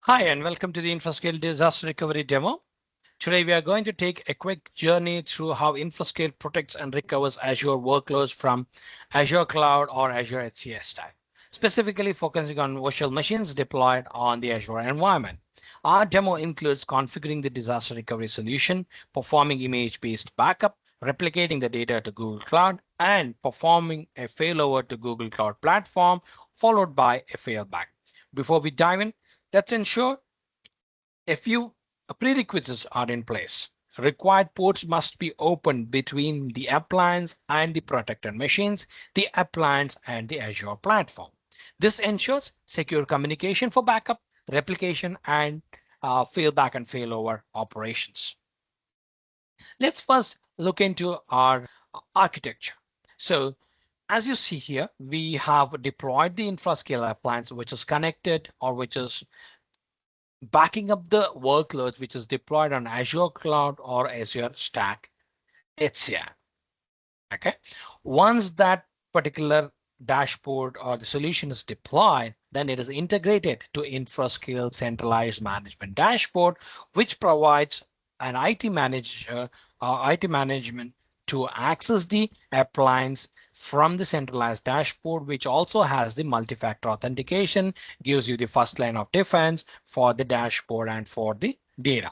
Hi, and welcome to the Infrascale disaster recovery demo. Today, we are going to take a quick journey through how Infrascale protects and recovers Azure workloads from Azure Cloud or Azure HCI stack, specifically focusing on virtual machines deployed on the Azure environment. Our demo includes configuring the disaster recovery solution, performing image-based backup, replicating the data to Google Cloud, and performing a failover to Google Cloud Platform, followed by a failback. Before we dive in, let's ensure a few prerequisites are in place. Required ports must be opened between the appliance and the protected machines, the appliance and the Azure platform. This ensures secure communication for backup, replication, and failback and failover operations. Let's first look into our architecture. So as you see here, we have deployed the Infrascale appliance, which is connected or which is backing up the workloads which is deployed on Azure Cloud or Azure Stack HCI. Okay. Once that particular dashboard or the solution is deployed, then it is integrated to Infrascale centralized management dashboard, which provides an IT manager or IT management to access the appliance from the centralized dashboard, which also has the multi-factor authentication, gives you the first line of defense for the dashboard and for the data.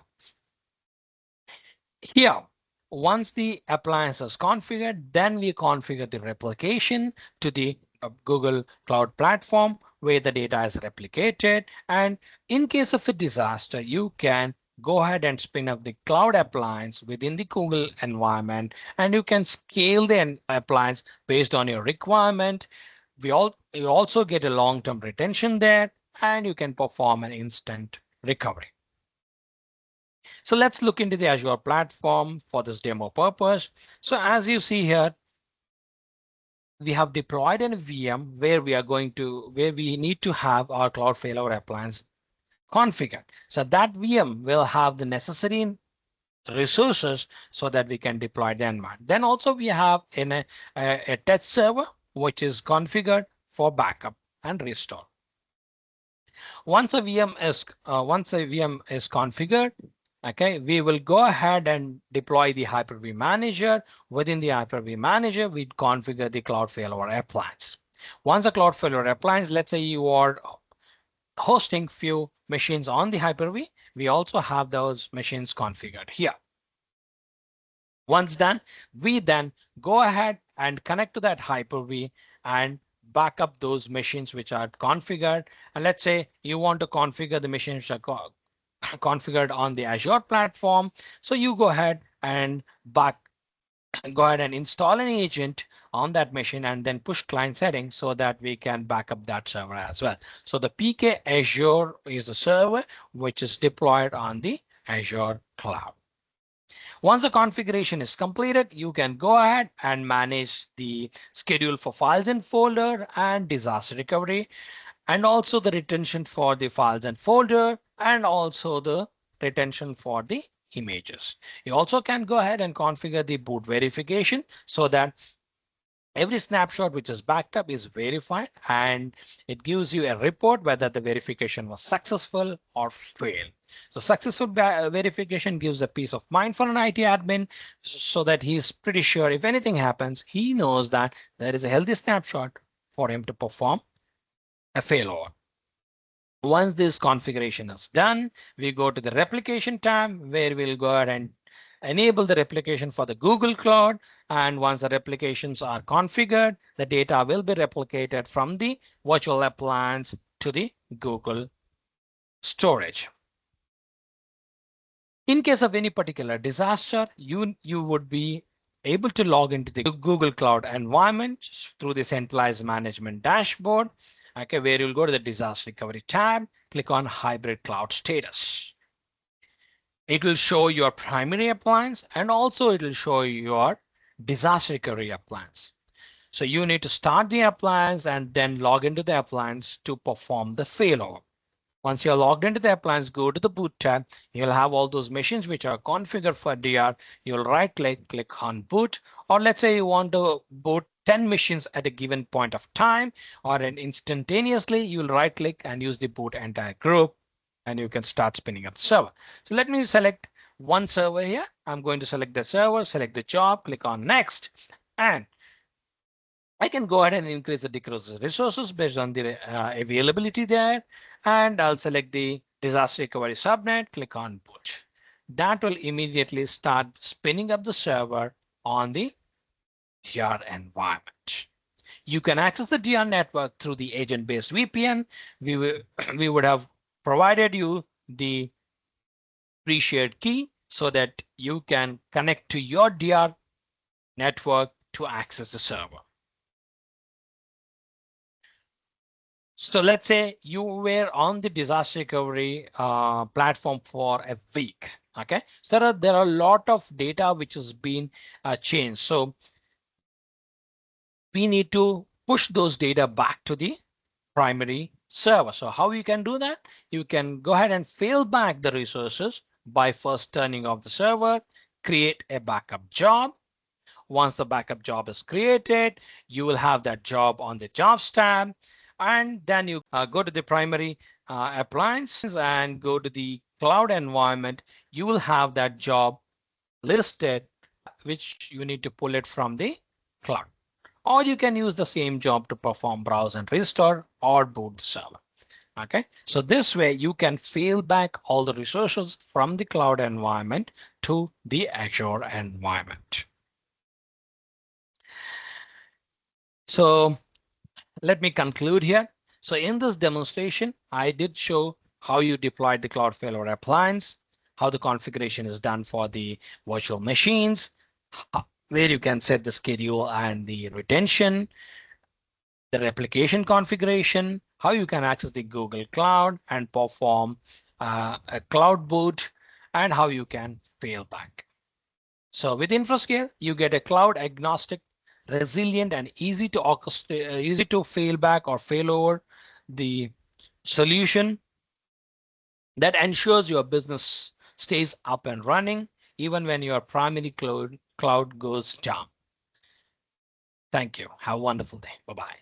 Here, once the appliance is configured, then we configure the replication to the Google Cloud Platform where the data is replicated. And in case of a disaster, you can go ahead and spin up the cloud appliance within the Google environment, and you can scale the appliance based on your requirement. You also get a long-term retention there, and you can perform an instant recovery. So let's look into the Azure platform for this demo purpose. So as you see here, we have deployed a VM where we need to have our Cloud Failover appliance configured. So that VM will have the necessary resources so that we can deploy the environment. Then also we have a test server, which is configured for backup and restore. Once a VM is configured, okay, we will go ahead and deploy the Hyper-V manager. Within the Hyper-V manager, we configure the Cloud Failover appliance. Once a Cloud Failover appliance, let's say you are hosting few machines on the Hyper-V, we also have those machines configured here. Once done, we then go ahead and connect to that Hyper-V and back up those machines which are configured. And let's say you want to configure the machines which are configured on the Azure platform. So you go ahead and install an agent on that machine and then push client settings so that we can back up that server as well. So the PK Azure is the server which is deployed on the Azure cloud. Once the configuration is completed, you can go ahead and manage the schedule for files and folder and disaster recovery, and also the retention for the files and folder, and also the retention for the images. You also can go ahead and configure the boot verification so that every snapshot which is backed up is verified, and it gives you a report whether the verification was successful or failed. So successful verification gives a peace of mind for an IT admin so that he's pretty sure if anything happens, he knows that there is a healthy snapshot for him to perform a failover. Once this configuration is done, we go to the replication tab where we'll go ahead and enable the replication for the Google Cloud. And once the replications are configured, the data will be replicated from the virtual appliance to the Google storage. In case of any particular disaster, you would be able to log into the Google Cloud environment through the centralized management dashboard, okay, where you'll go to the disaster recovery tab, click on hybrid cloud status. It will show your primary appliance and also it will show your disaster recovery appliance. So you need to start the appliance and then log into the appliance to perform the failover. Once you're logged into the appliance, go to the boot tab. You'll have all those machines which are configured for DR. You'll right click on boot, or let's say you want to boot 10 machines at a given point of time, or instantaneously, you'll right click and use the boot entire group. and you can start spinning up the server. So let me select one server here. I'm going to select the server, select the job, click on next, and I can go ahead and increase the decrease the resources based on the availability there. And I'll select the disaster recovery subnet, click on boot. That will immediately start spinning up the server on the DR environment. You can access the DR network through the agent-based VPN. We would have provided you the pre-shared key so that you can connect to your DR network to access the server. So let's say you were on the disaster recovery platform for a week. Okay, so there are a lot of data which has been changed. So we need to push those data back to the primary server. So how you can do that? You can go ahead and fail back the resources by first turning off the server, create a backup job. Once the backup job is created, you will have that job on the jobs tab. And then you go to the primary appliance and go to the cloud environment. You will have that job listed, which you need to pull it from the cloud. Or you can use the same job to perform browse and restore or boot the server. Okay, so this way you can fail back all the resources from the cloud environment to the Azure environment. So let me conclude here. So in this demonstration, I did show how you deploy the Cloud Failover appliance, how the configuration is done for the virtual machines, where you can set the schedule and the retention, the replication configuration, how you can access the Google Cloud and perform a cloud boot, and how you can fail back. So with Infrascale, you get a cloud agnostic, resilient, and easy to orchestrate, easy to fail back or fail over the solution that ensures your business stays up and running even when your primary cloud goes down. Thank you. Have a wonderful day. Bye-bye.